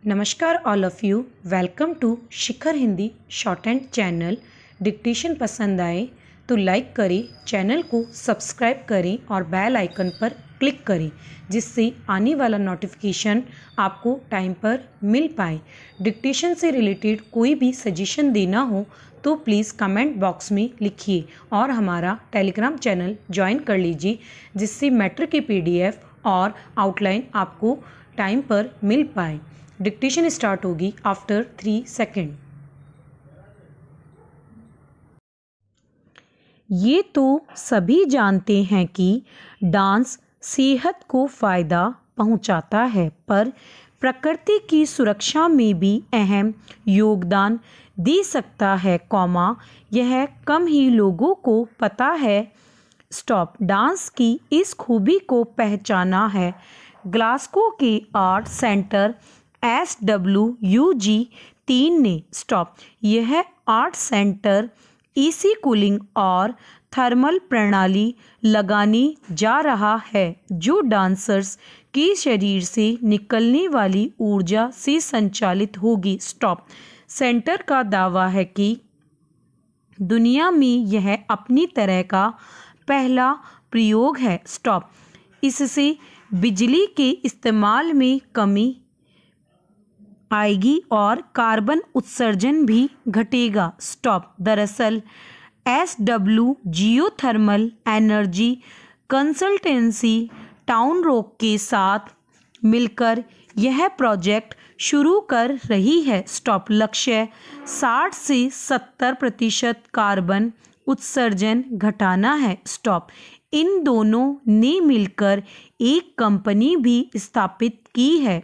नमस्कार all of you. Welcome to Shikhar Hindi shorthand channel. Dictation पसंद आए तो लाइक करें, चैनल को सब्सक्राइब करें और बेल आइकन पर क्लिक करें जिससे आने वाला नोटिफिकेशन आपको टाइम पर मिल पाए। डिक्टेशन से रिलेटेड कोई भी सजेशन देना हो तो प्लीज़ कमेंट बॉक्स में लिखिए और हमारा टेलीग्राम चैनल ज्वाइन कर लीजिए जिससे मैटर के PDF और आउटलाइन आपको टाइम पर मिल पाए। डिक्टेशन स्टार्ट होगी आफ्टर 3 सेकेंड। ये तो सभी जानते हैं कि डांस सेहत को फ़ायदा पहुंचाता है, पर प्रकृति की सुरक्षा में भी अहम योगदान दे सकता है, यह कम ही लोगों को पता है। डांस की इस खूबी को पहचाना है ग्लासगो के आर्ट सेंटर SWUG 3 ने। यह आर्ट सेंटर एसी कूलिंग और थर्मल प्रणाली लगाने जा रहा है जो डांसर्स के शरीर से निकलने वाली ऊर्जा से संचालित होगी। सेंटर का दावा है कि दुनिया में यह अपनी तरह का पहला प्रयोग है। इससे बिजली के इस्तेमाल में कमी आएगी और कार्बन उत्सर्जन भी घटेगा। दरअसल SW geothermal energy consultancy town rock के साथ मिलकर यह प्रोजेक्ट शुरू कर रही है। लक्ष्य 60 से 70% कार्बन उत्सर्जन घटाना है। इन दोनों ने मिलकर एक कंपनी भी स्थापित की है,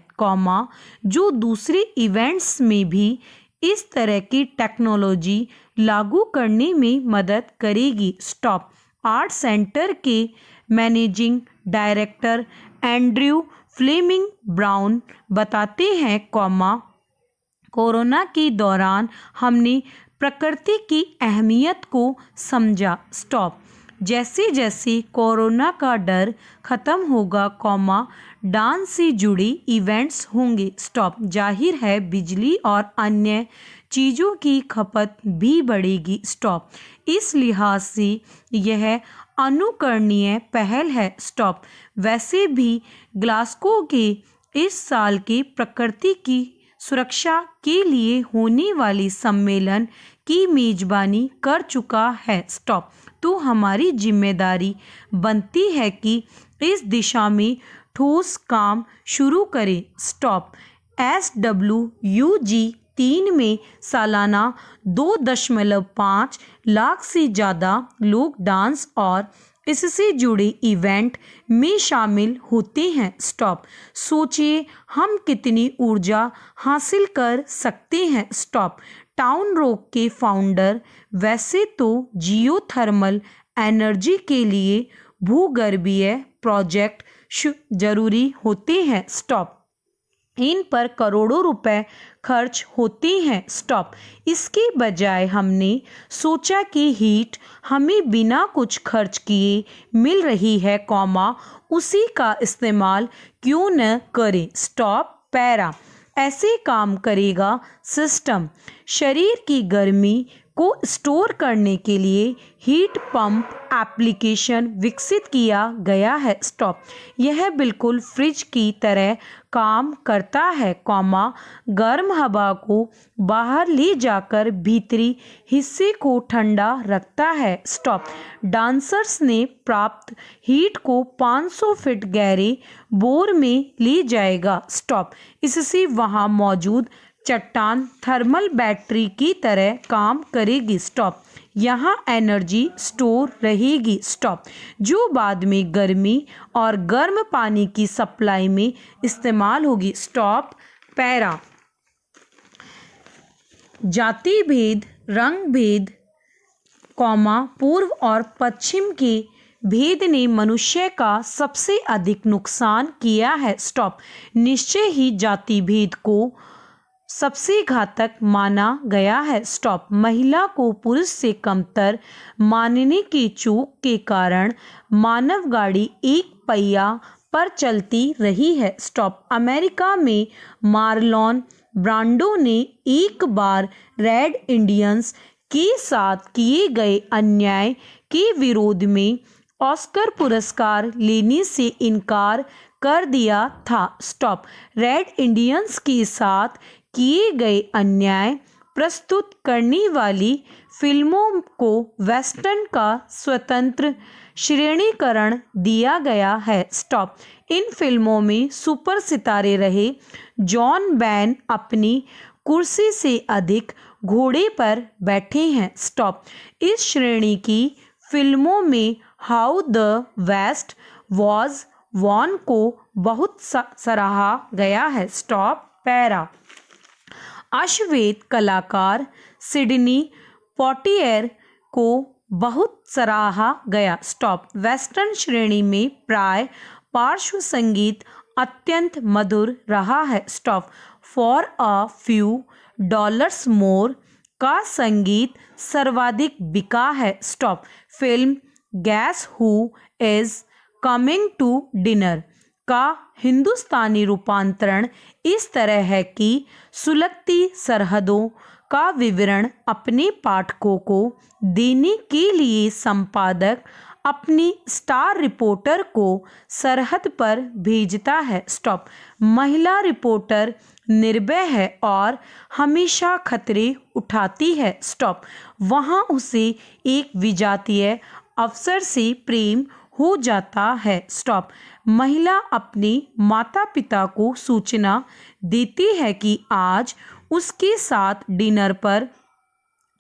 जो दूसरे इवेंट्स में भी इस तरह की टेक्नोलॉजी लागू करने में मदद करेगी। आर्ट सेंटर के managing director Andrew Fleming Brown बताते हैं, कोरोना के दौरान हमने प्रकृति की अहमियत को समझा। जैसे जैसे कोरोना का डर खत्म होगा, डांस से जुड़े इवेंट्स होंगे। जाहिर है बिजली और अन्य चीज़ों की खपत भी बढ़ेगी। इस लिहाज से यह अनुकरणीय पहल है। वैसे भी ग्लासगो के इस साल के प्रकृति की सुरक्षा के लिए होने वाले सम्मेलन की मेजबानी कर चुका है। तो हमारी जिम्मेदारी बनती है कि इस दिशा में ठोस काम शुरू करें। SWUG 3 में सालाना 2.5 लाख से ज़्यादा लोग डांस और इससे जुड़े इवेंट में शामिल होते हैं। सोचिए हम कितनी ऊर्जा हासिल कर सकते हैं। टाउन रॉक के फाउंडर वैसे तो जियोथर्मल एनर्जी के लिए भूगर्भीय प्रोजेक्ट जरूरी होते हैं। इन पर करोड़ों रुपए खर्च होते हैं। इसके बजाय हमने सोचा कि हीट हमें बिना कुछ खर्च किए मिल रही है, उसी का इस्तेमाल क्यों न करें। पैरा ऐसे काम करेगा सिस्टम। शरीर की गर्मी को स्टोर करने के लिए हीट पंप एप्लीकेशन विकसित किया गया है। यह बिल्कुल फ्रिज की तरह काम करता है, गर्म हवा को बाहर ले जाकर भीतरी हिस्से को ठंडा रखता है। डांसर्स ने प्राप्त हीट को 500 फीट गहरे बोर में ले जाएगा। इससे वहां मौजूद चट्टान थर्मल बैटरी की तरह काम करेगी। यहाँ एनर्जी स्टोर रहेगी, जो बाद में गर्मी और गर्म पानी की सप्लाई में इस्तेमाल होगी। पैरा जाति भेद, रंग भेद, पूर्व और पश्चिम के भेद ने मनुष्य का सबसे अधिक नुकसान किया है। निश्चय ही जाति भेद को सबसे घातक माना गया है। महिला को पुरुष से कमतर मानने की चूक के कारण मानव गाड़ी एक पहिया पर चलती रही है। स्टॉप। अमेरिका में मार्लोन ब्रांडो ने एक बार रेड इंडियंस के साथ किए गए अन्याय के विरोध में ऑस्कर पुरस्कार लेने से इनकार कर दिया था। स्टॉप। रेड इंडियंस के साथ किए गए अन्याय प्रस्तुत करने वाली फिल्मों को वेस्टर्न का स्वतंत्र श्रेणीकरण दिया गया है। स्टॉप। इन फिल्मों में सुपर सितारे रहे जॉन बैन अपनी कुर्सी से अधिक घोड़े पर बैठे हैं। स्टॉप। इस श्रेणी की फिल्मों में how the west was won को बहुत सराहा गया है। स्टॉप। पैरा। अश्वेत कलाकार सिडनी पोटिएर को बहुत सराहा गया। स्टॉप। वेस्टर्न श्रेणी में प्राय पार्श्व संगीत अत्यंत मधुर रहा है। Stop. For a few dollars more का संगीत सर्वाधिक बिका है। Stop. Film guess who is coming to dinner का हिंदुस्तानी रूपांतरण इस तरह है कि सुलगती सरहदों का विवरण अपने पाठकों को देने के लिए संपादक अपनी स्टार रिपोर्टर को सरहद पर भेजता है। स्टॉप। महिला रिपोर्टर निर्भय है और हमेशा खतरे उठाती है। स्टॉप। वहाँ उसे एक विजातीय अफसर से प्रेम हो जाता है। स्टॉप। महिला अपने माता पिता को सूचना देती है कि आज उसके साथ डिनर पर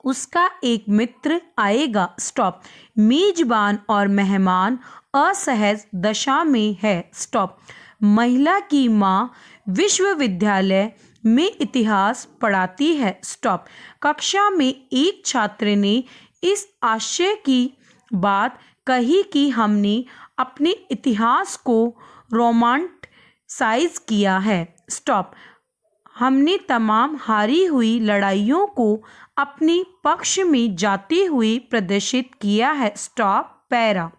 उसका एक मित्र आएगा। स्टॉप। मेजबान और मेहमान असहज दशा में है। स्टॉप। महिला की माँ विश्वविद्यालय में इतिहास पढ़ाती है। स्टॉप। कक्षा में एक छात्र ने इस आशय की बात कही कि हमने अपने इतिहास को रोमांटिसाइज किया है। स्टॉप। हमने तमाम हारी हुई लड़ाइयों को अपने पक्ष में जाते हुए प्रदर्शित किया है। स्टॉप। पैरा।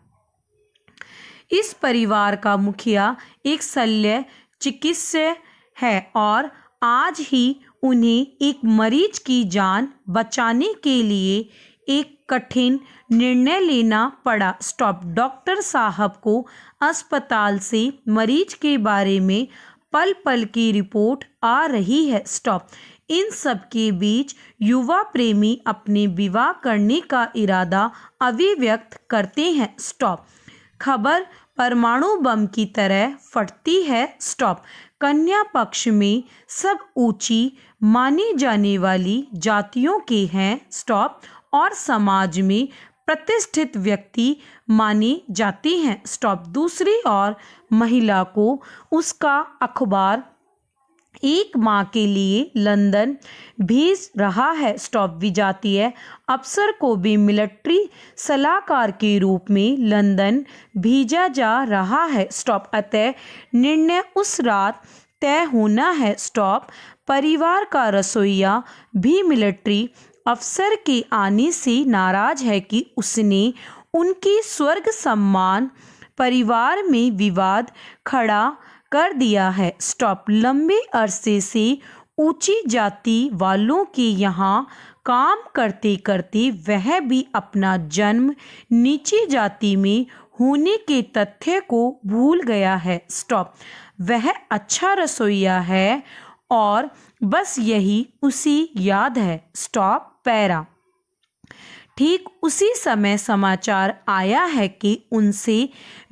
इस परिवार का मुखिया एक शल्य चिकित्सक है और आज ही उन्हें एक मरीज की जान बचाने के लिए एक कठिन निर्णय लेना पड़ा। स्टॉप। डॉक्टर साहब को अस्पताल से मरीज के बारे में पल पल की रिपोर्ट आ रही है। स्टॉप। इन सब के बीच युवा प्रेमी अपने विवाह करने का इरादा अभिव्यक्त करते हैं। स्टॉप। खबर परमाणु बम की तरह फटती है। स्टॉप। कन्या पक्ष में सब ऊंची मानी जाने वाली जातियों के हैं। स्टॉप। और समाज में प्रतिष्ठित व्यक्ति मानी जाती हैं। स्टॉप। दूसरी ओर महिला को उसका अखबार एक माह के लिए लंदन भेज रहा है। स्टॉप। विजातीय अफसर को भी मिलिट्री सलाहकार के रूप में लंदन भेजा जा रहा है। स्टॉप। अतः निर्णय उस रात तय होना है। स्टॉप। परिवार का रसोइया भी मिलिट्री अफसर के आने से नाराज है कि उसने उनकी स्वर्ग सम्मान परिवार में विवाद खड़ा कर दिया है। स्टॉप। लंबे अरसे से ऊंची जाति वालों के यहाँ काम करते करते वह भी अपना जन्म नीची जाति में होने के तथ्य को भूल गया है। स्टॉप। वह अच्छा रसोइया है और बस यही उसे याद है। स्टॉप। पैरा। ठीक उसी समय समाचार आया है कि उनसे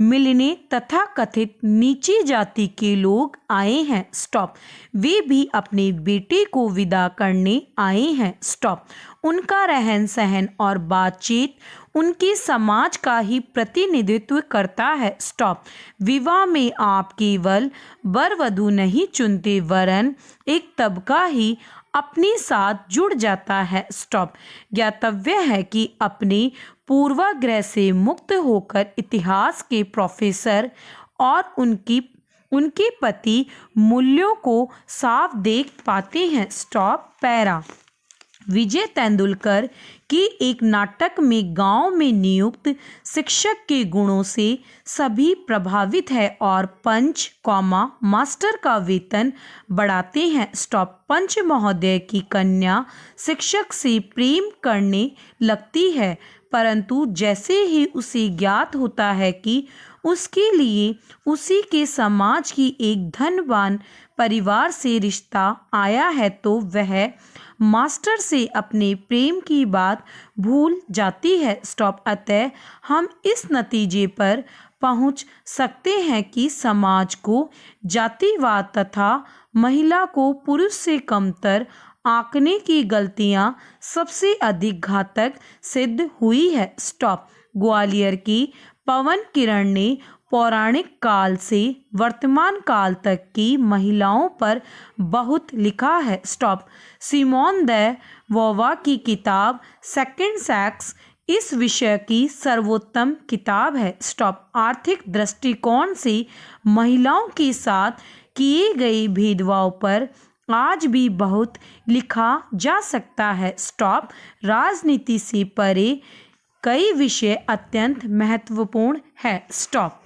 मिलने तथा कथित नीची जाति के लोग आए हैं। स्टॉप। वे भी अपने बेटे को विदा करने आए हैं। स्टॉप। उनका रहन सहन और बातचीत उनके समाज का ही प्रतिनिधित्व करता है। स्टॉप। विवाह में आप केवल वर वधू नहीं चुनते वरन एक तबका ही अपने साथ जुड़ जाता है। स्टॉप। ज्ञातव्य है कि अपने पूर्वाग्रह से मुक्त होकर इतिहास के प्रोफेसर और उनके पति मूल्यों को साफ देख पाते हैं। स्टॉप। पैरा। विजय तेंदुलकर के एक नाटक में गांव में नियुक्त शिक्षक के गुणों से सभी प्रभावित है और पंच मास्टर का वेतन बढ़ाते हैं। स्टॉप। पंच महोदय की कन्या शिक्षक से प्रेम करने लगती है, परंतु जैसे ही उसे ज्ञात होता है कि उसके लिए उसी के समाज की एक धनवान परिवार से रिश्ता आया है तो वह मास्टर से अपने प्रेम की बात भूल जाती है। स्टॉप। अतः हम इस नतीजे पर पहुंच सकते हैं कि समाज को जातिवाद तथा महिला को पुरुष से कमतर आंकने की गलतियां सबसे अधिक घातक सिद्ध हुई है। स्टॉप। ग्वालियर की पवन किरण ने पौराणिक काल से वर्तमान काल तक की महिलाओं पर बहुत लिखा है। स्टॉप। सिमोन द वोवा की किताब सेकंड सेक्स इस विषय की सर्वोत्तम किताब है। स्टॉप। आर्थिक दृष्टिकोण से महिलाओं के साथ किए गए भेदभाव पर आज भी बहुत लिखा जा सकता है। स्टॉप। राजनीति से परे कई विषय अत्यंत महत्वपूर्ण है। स्टॉप।